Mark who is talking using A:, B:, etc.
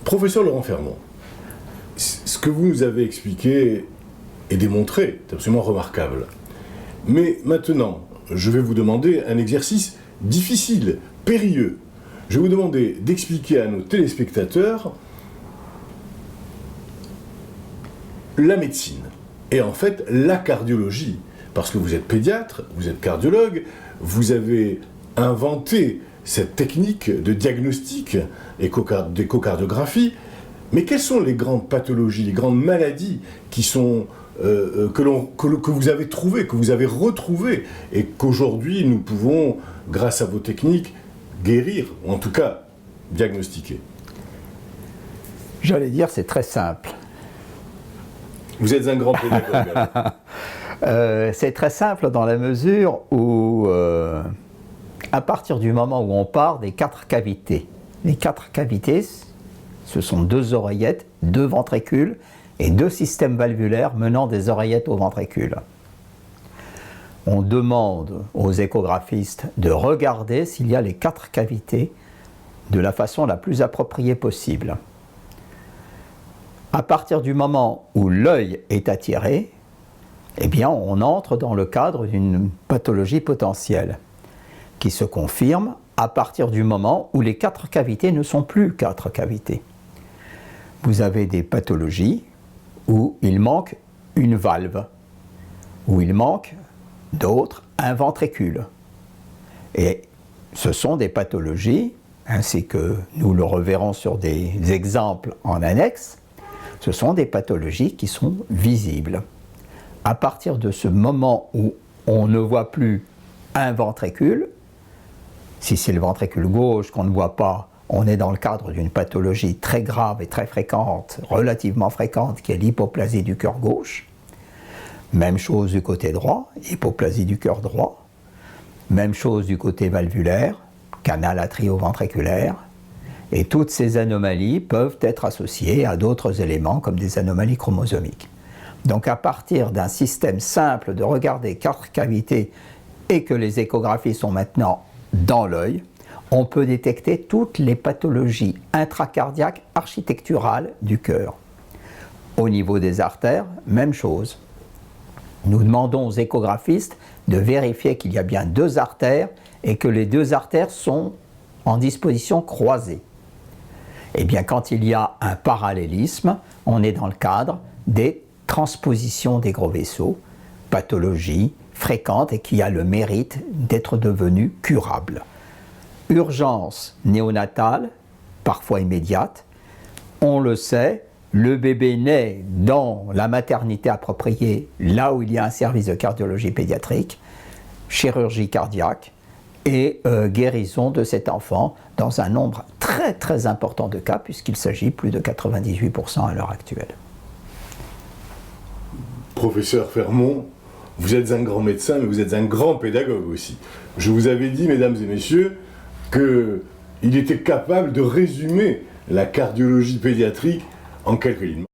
A: Professeur Laurent Fermont, ce que vous nous avez expliqué et démontré est absolument remarquable. Mais maintenant, je vais vous demander un exercice difficile, périlleux. Je vais vous demander d'expliquer à nos téléspectateurs la médecine et en fait la cardiologie. Parce que vous êtes pédiatre, vous êtes cardiologue, vous avez inventé cette technique de diagnostic d'échocardiographie. Mais quelles sont les grandes pathologies, les grandes maladies qui sont, que vous avez trouvées, que vous avez retrouvées et qu'aujourd'hui nous pouvons, grâce à vos techniques, guérir, ou en tout cas diagnostiquer?
B: J'allais dire, c'est très simple.
A: Vous êtes un grand pédagogue.
B: C'est très simple dans la mesure où, à partir du moment où on part des 4 cavités, les 4 cavités, ce sont 2 oreillettes, 2 ventricules et 2 systèmes valvulaires menant des oreillettes aux ventricules. On demande aux échographistes de regarder s'il y a les 4 cavités de la façon la plus appropriée possible. À partir du moment où l'œil est attiré, eh bien, on entre dans le cadre d'une pathologie potentielle qui se confirme à partir du moment où les 4 cavités ne sont plus 4 cavités. Vous avez des pathologies où il manque une valve, où il manque d'autres un ventricule. Et ce sont des pathologies, ainsi que nous le reverrons sur des exemples en annexe, ce sont des pathologies qui sont visibles. À partir de ce moment où on ne voit plus un ventricule, si c'est le ventricule gauche qu'on ne voit pas, on est dans le cadre d'une pathologie très grave et très fréquente, relativement fréquente, qui est l'hypoplasie du cœur gauche. Même chose du côté droit, hypoplasie du cœur droit. Même chose du côté valvulaire, canal atrioventriculaire. Et toutes ces anomalies peuvent être associées à d'autres éléments comme des anomalies chromosomiques. Donc à partir d'un système simple de regarder 4 cavités et que les échographies sont maintenant dans l'œil, on peut détecter toutes les pathologies intracardiaques architecturales du cœur. Au niveau des artères, même chose. Nous demandons aux échographistes de vérifier qu'il y a bien 2 artères et que les 2 artères sont en disposition croisée. Eh bien, quand il y a un parallélisme, on est dans le cadre des transpositions des gros vaisseaux, pathologie fréquente et qui a le mérite d'être devenue curable. Urgence néonatale, parfois immédiate, on le sait, le bébé naît dans la maternité appropriée, là où il y a un service de cardiologie pédiatrique, chirurgie cardiaque et guérison de cet enfant dans un nombre très très important de cas, puisqu'il s'agit plus de 98% à l'heure actuelle.
A: Professeur Fermont, vous êtes un grand médecin, mais vous êtes un grand pédagogue aussi. Je vous avais dit, mesdames et messieurs, qu'il était capable de résumer la cardiologie pédiatrique en quelques lignes.